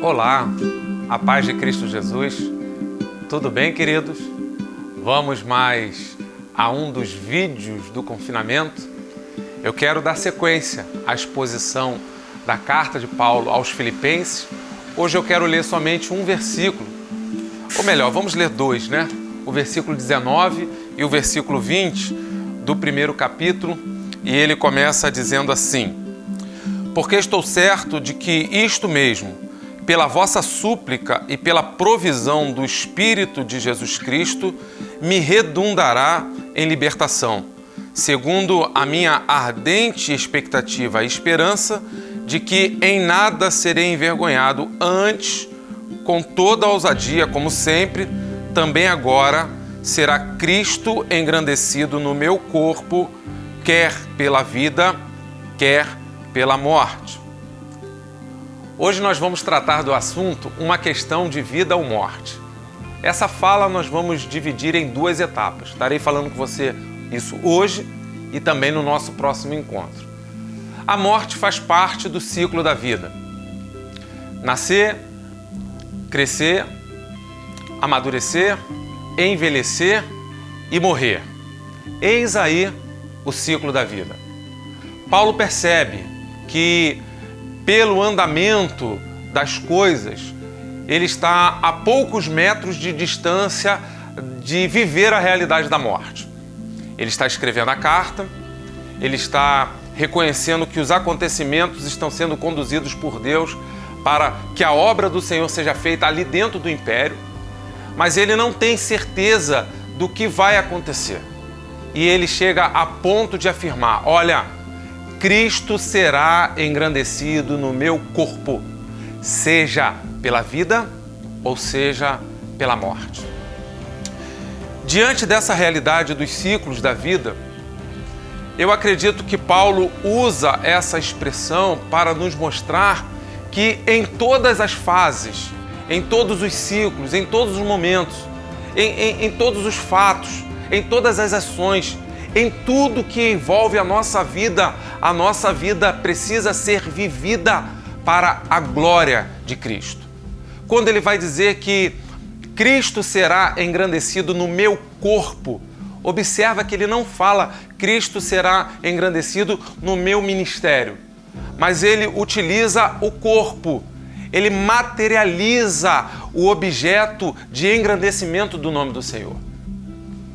Olá, a paz de Cristo Jesus. Tudo bem, queridos? Vamos mais a um dos vídeos do confinamento. Eu quero dar sequência à exposição da carta de Paulo aos Filipenses. Hoje eu quero ler somente um versículo, ou melhor, vamos ler dois, né? O versículo 19 e o versículo 20 do primeiro capítulo, e ele começa dizendo assim: porque estou certo de que isto mesmo, pela vossa súplica e pela provisão do Espírito de Jesus Cristo, me redundará em libertação, segundo a minha ardente expectativa e esperança de que em nada serei envergonhado, antes, com toda a ousadia, como sempre, também agora será Cristo engrandecido no meu corpo, quer pela vida, quer pela morte. Hoje nós vamos tratar do assunto uma questão de vida ou morte. Essa fala nós vamos dividir em duas etapas. Estarei falando com você isso hoje e também no nosso próximo encontro. A morte faz parte do ciclo da vida. Nascer, crescer, amadurecer, envelhecer e morrer. Eis aí o ciclo da vida. Paulo percebe que, pelo andamento das coisas, ele está a poucos metros de distância de viver a realidade da morte. Ele está escrevendo a carta, ele está reconhecendo que os acontecimentos estão sendo conduzidos por Deus para que a obra do Senhor seja feita ali dentro do império, mas ele não tem certeza do que vai acontecer. E ele chega a ponto de afirmar: olha, Cristo será engrandecido no meu corpo, seja pela vida ou seja pela morte. Diante dessa realidade dos ciclos da vida, eu acredito que Paulo usa essa expressão para nos mostrar que em todas as fases, em todos os ciclos, em todos os momentos, em todos os fatos, em todas as ações, em tudo que envolve a nossa vida precisa ser vivida para a glória de Cristo. Quando ele vai dizer que Cristo será engrandecido no meu corpo, observa que ele não fala Cristo será engrandecido no meu ministério, mas ele utiliza o corpo, ele materializa o objeto de engrandecimento do nome do Senhor.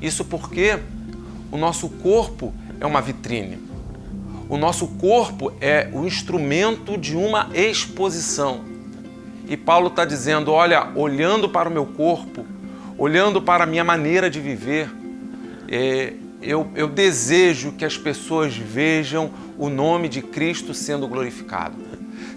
Isso porque o nosso corpo é uma vitrine. O nosso corpo é o instrumento de uma exposição. E Paulo está dizendo, olha, olhando para o meu corpo, olhando para a minha maneira de viver, eu desejo que as pessoas vejam o nome de Cristo sendo glorificado.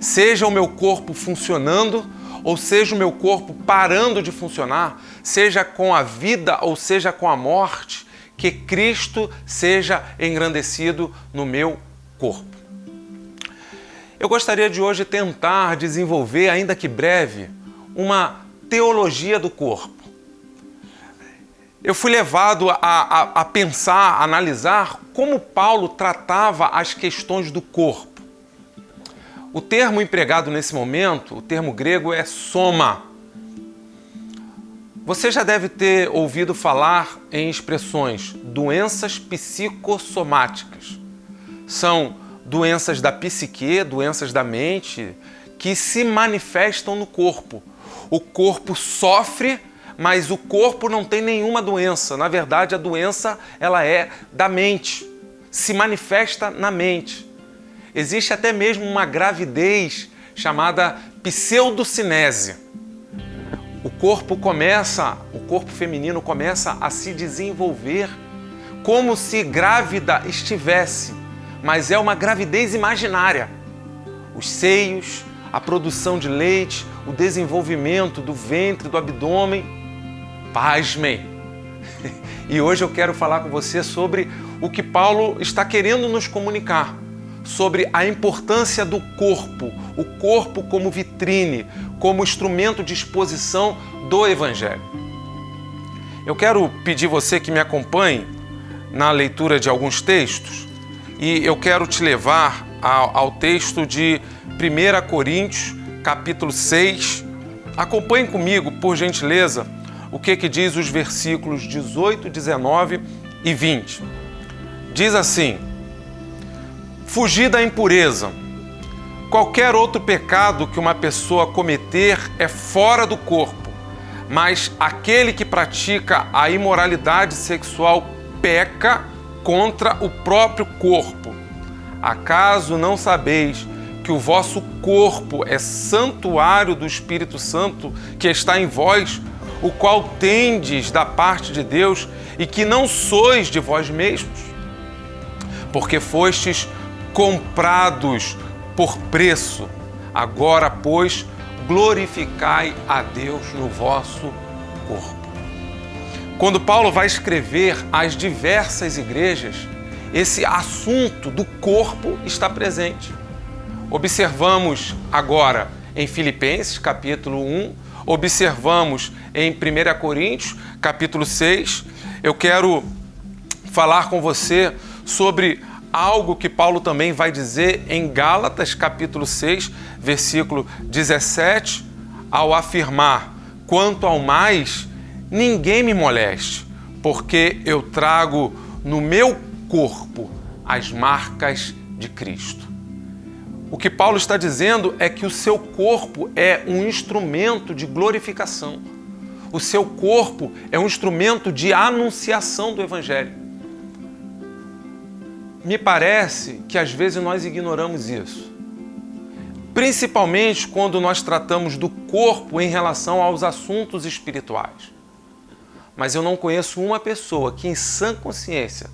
Seja o meu corpo funcionando, ou seja o meu corpo parando de funcionar, seja com a vida ou seja com a morte, que Cristo seja engrandecido no meu corpo. Eu gostaria de hoje tentar desenvolver, ainda que breve, uma teologia do corpo. Eu fui levado a pensar, a analisar como Paulo tratava as questões do corpo. O termo empregado nesse momento, o termo grego é soma. Você já deve ter ouvido falar em expressões doenças psicossomáticas. São doenças da psique, doenças da mente, que se manifestam no corpo. O corpo sofre, mas o corpo não tem nenhuma doença. Na verdade, a doença ela é da mente, se manifesta na mente. Existe até mesmo uma gravidez chamada pseudocinese. O corpo feminino começa a se desenvolver como se grávida estivesse, mas é uma gravidez imaginária. Os seios, a produção de leite, o desenvolvimento do ventre, do abdômen. Pasmem! E hoje eu quero falar com você sobre o que Paulo está querendo nos comunicar, sobre a importância do corpo, o corpo como vitrine, como instrumento de exposição do Evangelho. Eu quero pedir você que me acompanhe na leitura de alguns textos e eu quero te levar ao texto de 1 Coríntios, capítulo 6, Acompanhe comigo, por gentileza, o que diz os versículos 18, 19 e 20. Diz assim: fugir da impureza. Qualquer outro pecado que uma pessoa cometer é fora do corpo, mas aquele que pratica a imoralidade sexual peca contra o próprio corpo. Acaso não sabeis que o vosso corpo é santuário do Espírito Santo que está em vós, o qual tendes da parte de Deus e que não sois de vós mesmos? Porque fostes comprados por preço. Agora, pois, glorificai a Deus no vosso corpo. Quando Paulo vai escrever às diversas igrejas, esse assunto do corpo está presente. Observamos agora em Filipenses, capítulo 1, observamos em 1 Coríntios, capítulo 6. Eu quero falar com você sobre algo que Paulo também vai dizer em Gálatas, capítulo 6, versículo 17, ao afirmar: quanto ao mais, ninguém me moleste, porque eu trago no meu corpo as marcas de Cristo. O que Paulo está dizendo é que o seu corpo é um instrumento de glorificação. O seu corpo é um instrumento de anunciação do Evangelho. Me parece que às vezes nós ignoramos isso. Principalmente quando nós tratamos do corpo em relação aos assuntos espirituais. Mas eu não conheço uma pessoa que, em sã consciência,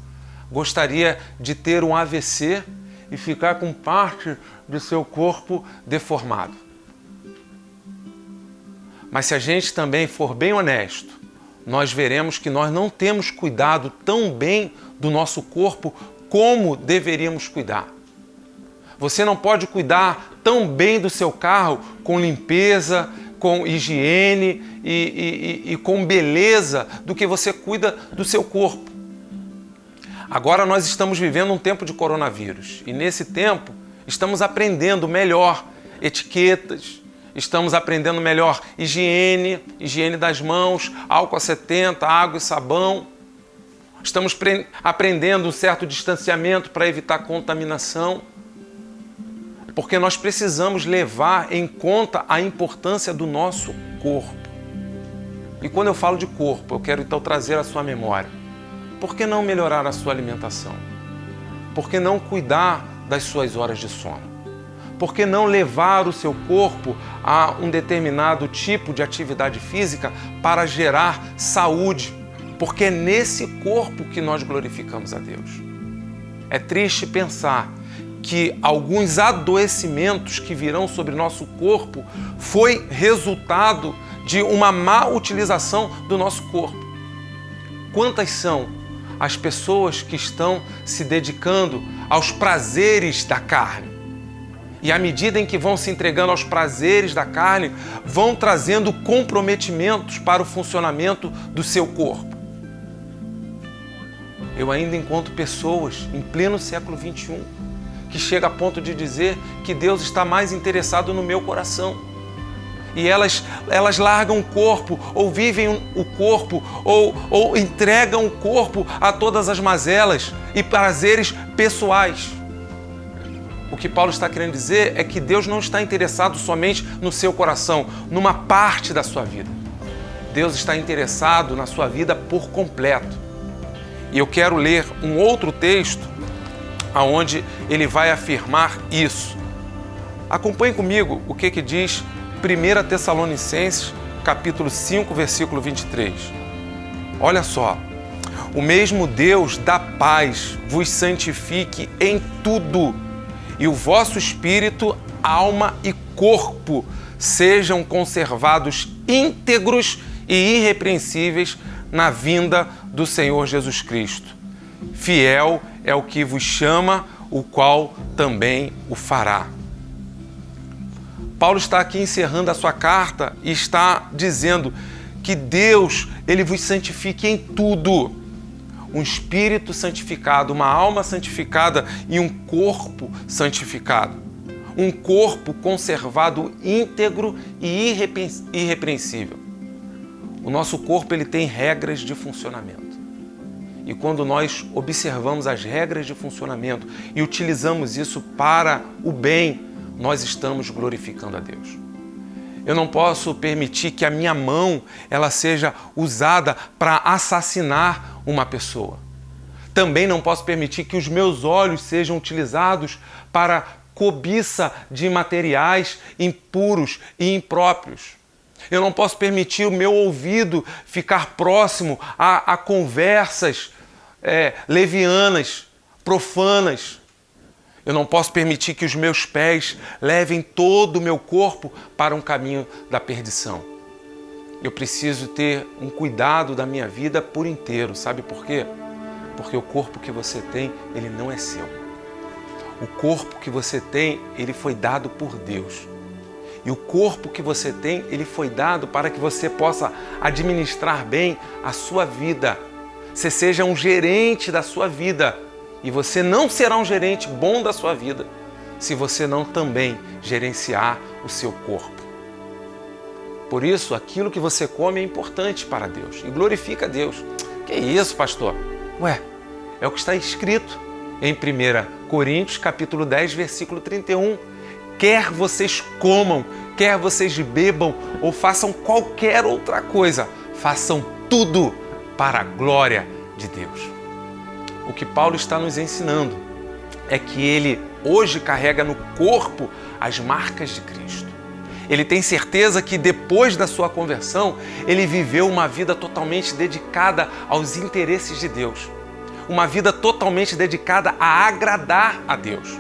gostaria de ter um AVC e ficar com parte do seu corpo deformado. Mas se a gente também for bem honesto, nós veremos que nós não temos cuidado tão bem do nosso corpo como deveríamos cuidar. Você não pode cuidar tão bem do seu carro com limpeza, com higiene e com beleza do que você cuida do seu corpo. Agora nós estamos vivendo um tempo de coronavírus e nesse tempo estamos aprendendo melhor etiquetas, estamos aprendendo melhor higiene das mãos, álcool 70, água e sabão. Estamos aprendendo um certo distanciamento para evitar contaminação, porque nós precisamos levar em conta a importância do nosso corpo. E quando eu falo de corpo, eu quero então trazer à sua memória: por que não melhorar a sua alimentação? Por que não cuidar das suas horas de sono? Por que não levar o seu corpo a um determinado tipo de atividade física para gerar saúde? Porque é nesse corpo que nós glorificamos a Deus. É triste pensar que alguns adoecimentos que virão sobre nosso corpo foi resultado de uma má utilização do nosso corpo. Quantas são as pessoas que estão se dedicando aos prazeres da carne? E à medida em que vão se entregando aos prazeres da carne, vão trazendo comprometimentos para o funcionamento do seu corpo. Eu ainda encontro pessoas em pleno século XXI que chegam a ponto de dizer que Deus está mais interessado no meu coração. E elas largam o corpo, ou vivem o corpo, ou entregam o corpo a todas as mazelas e prazeres pessoais. O que Paulo está querendo dizer é que Deus não está interessado somente no seu coração, numa parte da sua vida. Deus está interessado na sua vida por completo. E eu quero ler um outro texto onde ele vai afirmar isso. Acompanhe comigo o que diz 1 Tessalonicenses, capítulo 5, versículo 23. Olha só: o mesmo Deus da paz vos santifique em tudo, e o vosso espírito, alma e corpo sejam conservados íntegros e irrepreensíveis na vinda do Senhor Jesus Cristo. Fiel é o que vos chama, o qual também o fará. Paulo está aqui encerrando a sua carta e está dizendo que Deus, ele vos santifique em tudo. Um espírito santificado, uma alma santificada e um corpo santificado. um corpo conservado íntegro e irrepreensível. O nosso corpo ele tem regras de funcionamento. E quando nós observamos as regras de funcionamento e utilizamos isso para o bem, nós estamos glorificando a Deus. Eu não posso permitir que a minha mão ela seja usada para assassinar uma pessoa. Também não posso permitir que os meus olhos sejam utilizados para cobiça de materiais impuros e impróprios. Eu não posso permitir o meu ouvido ficar próximo a conversas levianas, profanas. Eu não posso permitir que os meus pés levem todo o meu corpo para um caminho da perdição. Eu preciso ter um cuidado da minha vida por inteiro. Sabe por quê? Porque o corpo que você tem, ele não é seu. O corpo que você tem, ele foi dado por Deus. E o corpo que você tem, ele foi dado para que você possa administrar bem a sua vida. Você seja um gerente da sua vida. E você não será um gerente bom da sua vida se você não também gerenciar o seu corpo. Por isso, aquilo que você come é importante para Deus e glorifica a Deus. Que isso, pastor? Ué, é o que está escrito em 1 Coríntios, capítulo 10, versículo 31. Quer vocês comam, quer vocês bebam ou façam qualquer outra coisa, façam tudo para a glória de Deus. O que Paulo está nos ensinando é que ele hoje carrega no corpo as marcas de Cristo. Ele tem certeza que depois da sua conversão, ele viveu uma vida totalmente dedicada aos interesses de Deus. Uma vida totalmente dedicada a agradar a Deus.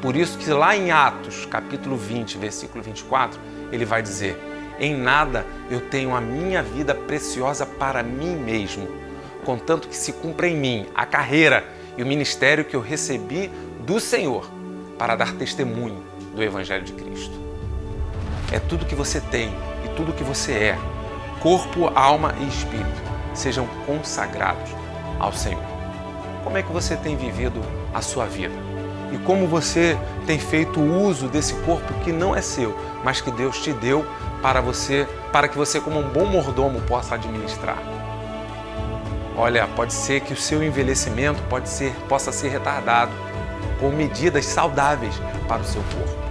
Por isso que lá em Atos, capítulo 20, versículo 24, ele vai dizer: em nada eu tenho a minha vida preciosa para mim mesmo, contanto que se cumpra em mim a carreira e o ministério que eu recebi do Senhor para dar testemunho do Evangelho de Cristo. É tudo que você tem e tudo que você é, corpo, alma e espírito, sejam consagrados ao Senhor. Como é que você tem vivido a sua vida? E como você tem feito uso desse corpo que não é seu, mas que Deus te deu para que você como um bom mordomo possa administrar? Olha, pode ser que o seu envelhecimento possa ser retardado com medidas saudáveis para o seu corpo.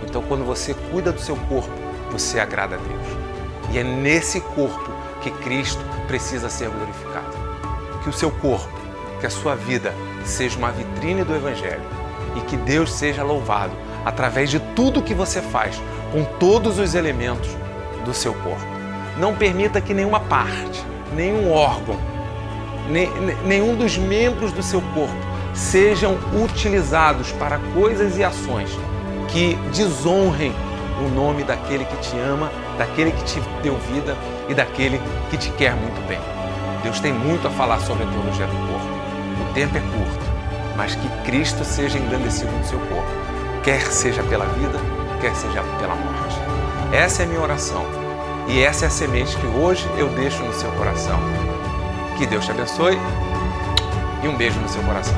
Então, quando você cuida do seu corpo, você agrada a Deus. E é nesse corpo que Cristo precisa ser glorificado. Que o seu corpo, que a sua vida seja uma vitrine do Evangelho e que Deus seja louvado através de tudo que você faz com todos os elementos do seu corpo. Não permita que nenhuma parte, nenhum órgão, nenhum dos membros do seu corpo sejam utilizados para coisas e ações que desonrem o nome daquele que te ama, daquele que te deu vida e daquele que te quer muito bem. Deus tem muito a falar sobre a teologia do corpo. O tempo é curto, mas que Cristo seja engrandecido no seu corpo, quer seja pela vida, quer seja pela morte. Essa é a minha oração e essa é a semente que hoje eu deixo no seu coração. Que Deus te abençoe e um beijo no seu coração.